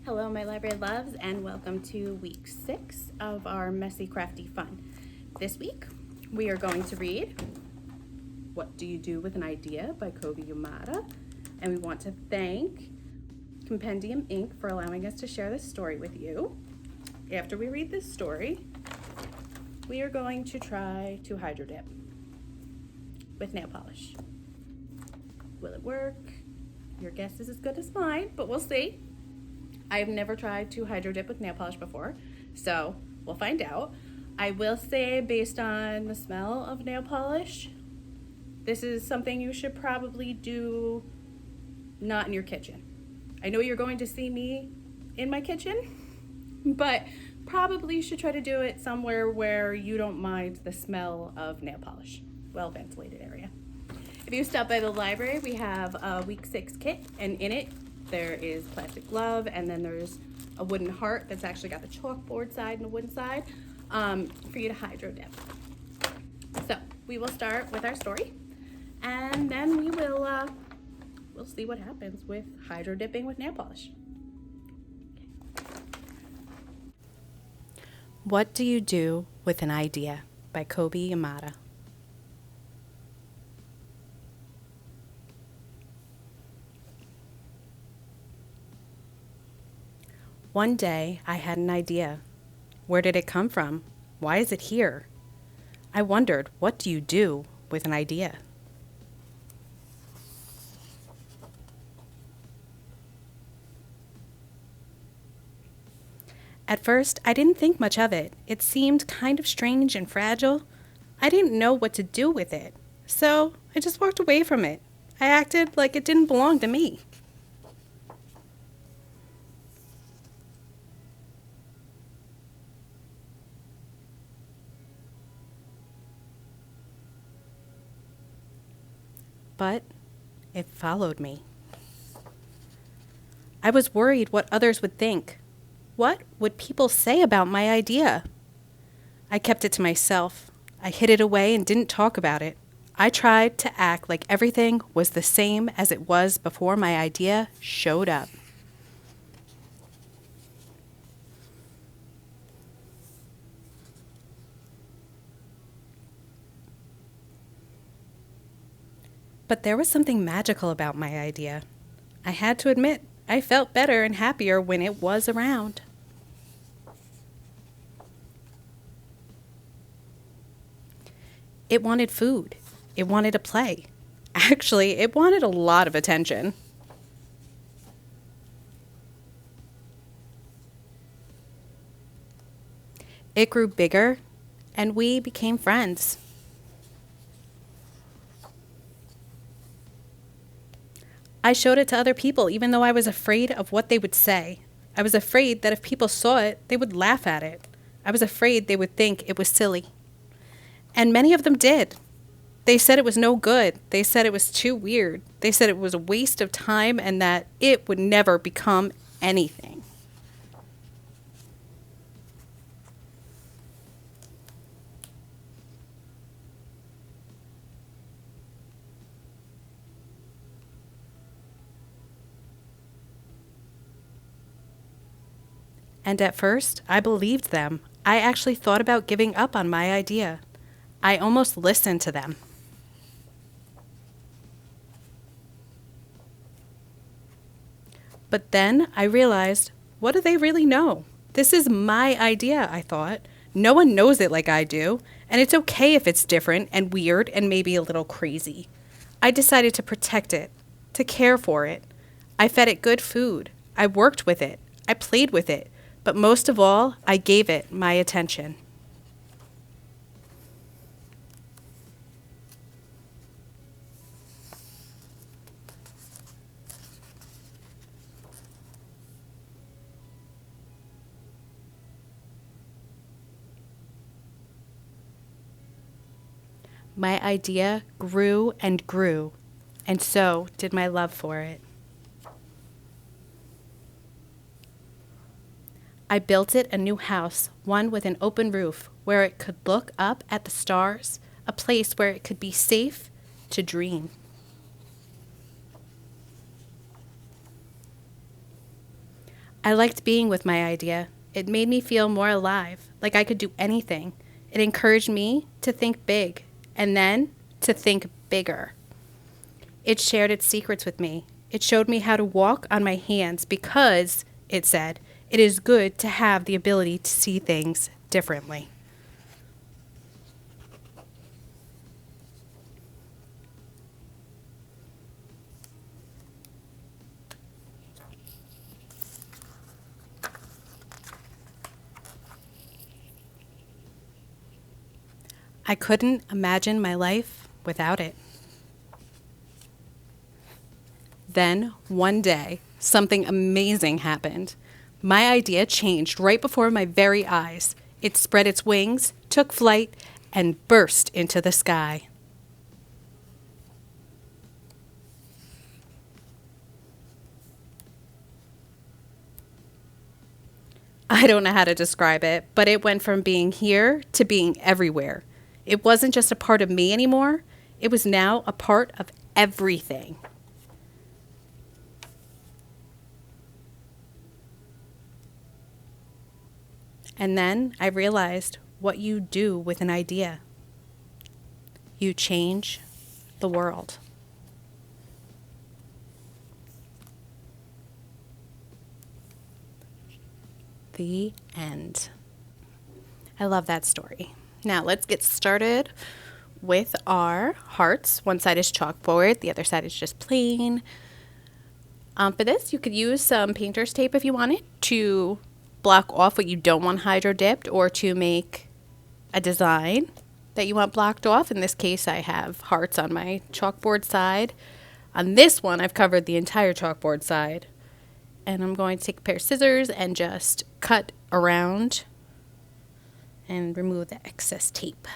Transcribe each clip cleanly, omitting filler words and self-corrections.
Hello, my library loves, and welcome to week 6 of our Messy Crafty Fun. This week, we are going to read What Do You Do with an Idea by Kobe Yamada, and we want to thank Compendium Inc. for allowing us to share this story with you. After we read this story, we are going to try to hydro dip with nail polish. Will it work? Your guess is as good as mine, but we'll see. I've never tried to hydro dip with nail polish before, so we'll find out. I will say, based on the smell of nail polish, this is something you should probably do not in your kitchen. I know you're going to see me in my kitchen, but probably you should try to do it somewhere where you don't mind the smell of nail polish. Well-ventilated area. If you stop by the library, we have a week 6 kit, and in it there is plastic glove, and then there's a wooden heart that's actually got the chalkboard side and the wooden side for you to hydro dip. So we will start with our story, and then we will we'll see what happens with hydro dipping with nail polish. What Do You Do with an Idea by Kobe Yamada. One day, I had an idea. Where did it come from? Why is it here? I wondered, what do you do with an idea? At first, I didn't think much of it. It seemed kind of strange and fragile. I didn't know what to do with it, so I just walked away from it. I acted like it didn't belong to me. But it followed me. I was worried what others would think. What would people say about my idea? I kept it to myself. I hid it away and didn't talk about it. I tried to act like everything was the same as it was before my idea showed up. But there was something magical about my idea. I had to admit, I felt better and happier when it was around. It wanted food. It wanted to play. Actually, it wanted a lot of attention. It grew bigger, and we became friends. I showed it to other people even though I was afraid of what they would say. I was afraid that if people saw it, they would laugh at it. I was afraid they would think it was silly. And many of them did. They said it was no good. They said it was too weird. They said it was a waste of time and that it would never become anything. And at first, I believed them. I actually thought about giving up on my idea. I almost listened to them. But then I realized, what do they really know? This is my idea, I thought. No one knows it like I do, and it's okay if it's different and weird and maybe a little crazy. I decided to protect it, to care for it. I fed it good food. I worked with it. I played with it. But most of all, I gave it my attention. My idea grew and grew, and so did my love for it. I built it a new house, one with an open roof, where it could look up at the stars, a place where it could be safe to dream. I liked being with my idea. It made me feel more alive, like I could do anything. It encouraged me to think big and then to think bigger. It shared its secrets with me. It showed me how to walk on my hands because, it said, it is good to have the ability to see things differently. I couldn't imagine my life without it. Then, one day, something amazing happened. My idea changed right before my very eyes. It spread its wings, took flight, and burst into the sky. I don't know how to describe it, but it went from being here to being everywhere. It wasn't just a part of me anymore. It was now a part of everything. And then I realized what you do with an idea. You change the world. The end. I love that story. Now let's get started with our hearts. One side is chalkboard, the other side is just plain. For this, you could use some painter's tape if you wanted to block off what you don't want hydro dipped or to make a design that you want blocked off. In this case, I have hearts on my chalkboard side. On this one, I've covered the entire chalkboard side. And I'm going to take a pair of scissors and just cut around and remove the excess tape.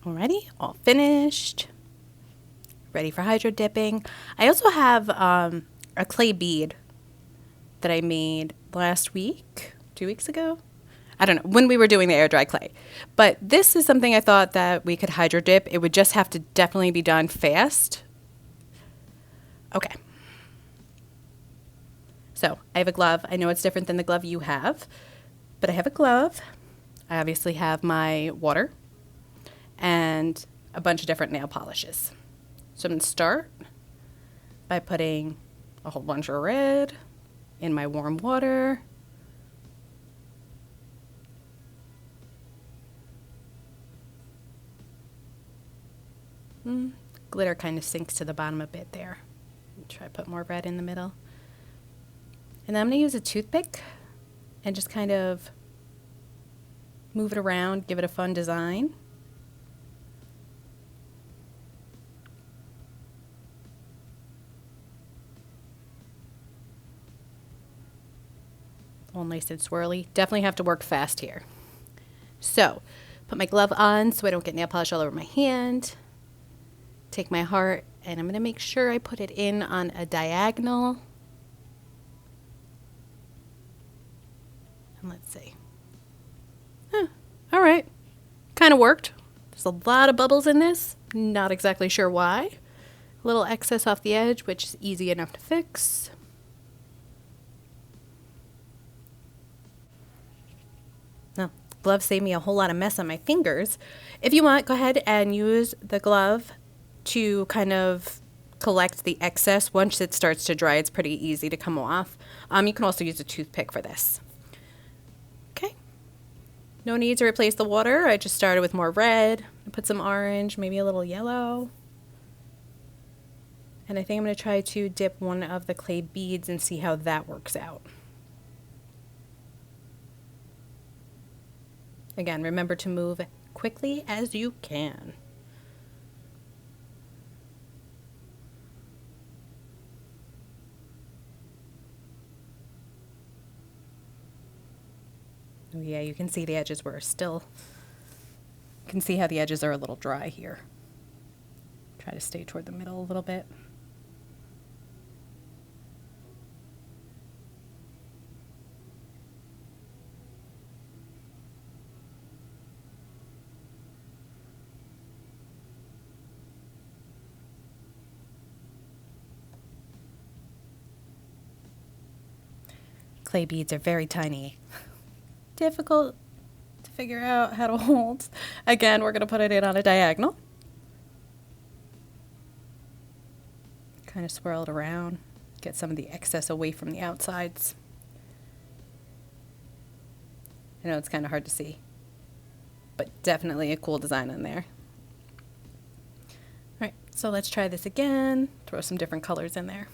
Alrighty, all finished. Ready for hydro dipping. I also have a clay bead that I made last week, 2 weeks ago. I don't know, when we were doing the air dry clay. But this is something I thought that we could hydro dip. It would just have to definitely be done fast. Okay. So I have a glove. I know it's different than the glove you have, but I have a glove. I obviously have my water and a bunch of different nail polishes. So I'm going to start by putting a whole bunch of red in my warm water. Glitter kind of sinks to the bottom a bit there. Try to put more red in the middle. And then I'm going to use a toothpick and just kind of move it around, give it a fun design. All nice and swirly. Definitely have to work fast here. So, put my glove on so I don't get nail polish all over my hand. Take my heart and I'm going to make sure I put it in on a diagonal. And let's see. All right. Kind of worked. There's a lot of bubbles in this. Not exactly sure why. A little excess off the edge, which is easy enough to fix. Now, gloves save me a whole lot of mess on my fingers. If you want, go ahead and use the glove to kind of collect the excess. Once it starts to dry, it's pretty easy to come off. You can also use a toothpick for this. Okay. No need to replace the water. I just started with more red. I put some orange, maybe a little yellow. And I think I'm going to try to dip one of the clay beads and see how that works out. Again, remember to move quickly as you can. Oh yeah, you can see the edges were still, you can see how the edges are a little dry here. Try to stay toward the middle a little bit. clay beads are very tiny. Difficult to figure out how to hold. Again, we're going to put it in on a diagonal. Kind of swirl it around, get some of the excess away from the outsides. I know it's kind of hard to see, but definitely a cool design on there. All right, so let's try this again. Throw some different colors in there.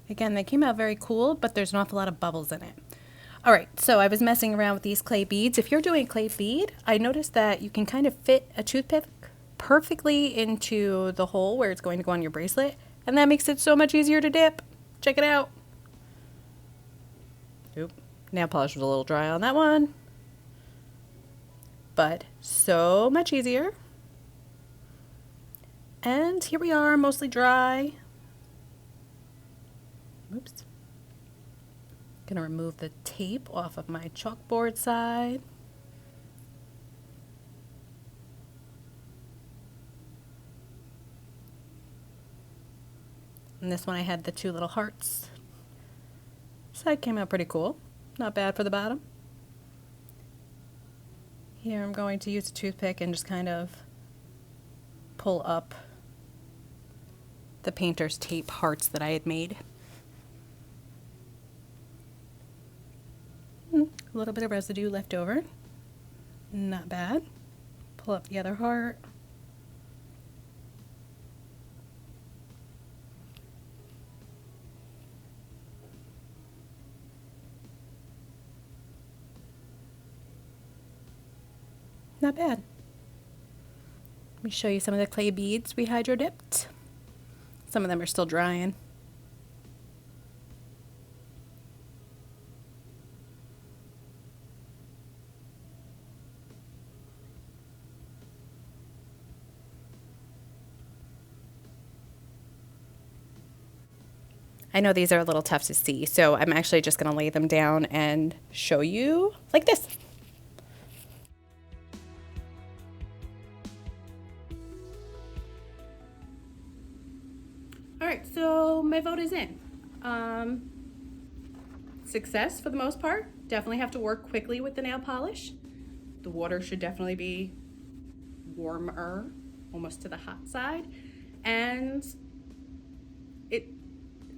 Again, they came out very cool, but there's an awful lot of bubbles in it. All right, so I was messing around with these clay beads. If you're doing clay bead, I noticed that you can kind of fit a toothpick perfectly into the hole where it's going to go on your bracelet, and that makes it so much easier to dip. Check it out. Oop, nail polish was a little dry on that one, but so much easier. And here we are, mostly dry. Oops. Gonna remove the tape off of my chalkboard side. And this one I had the two little hearts. Side came out pretty cool. Not bad for the bottom. Here I'm going to use a toothpick and just kind of pull up the painter's tape hearts that I had made. A little bit of residue left over. Not bad. Pull up the other heart. Not bad. Let me show you some of the clay beads we hydro dipped. Some of them are still drying. I know these are a little tough to see, so I'm actually just going to lay them down and show you like this. All right, so my vote is in. Success for the most part. Definitely have to work quickly with the nail polish. The water should definitely be warmer, almost to the hot side. And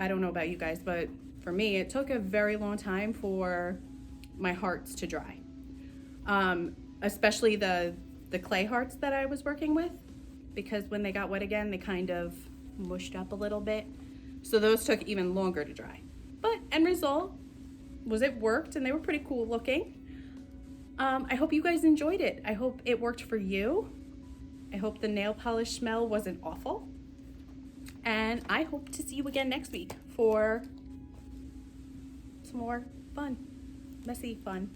I don't know about you guys, but for me, it took a very long time for my hearts to dry. Especially the clay hearts that I was working with, because when they got wet again, they kind of mushed up a little bit. So those took even longer to dry. But end result was it worked, and they were pretty cool looking. I hope you guys enjoyed it. I hope it worked for you. I hope the nail polish smell wasn't awful. And I hope to see you again next week for some more fun, messy fun.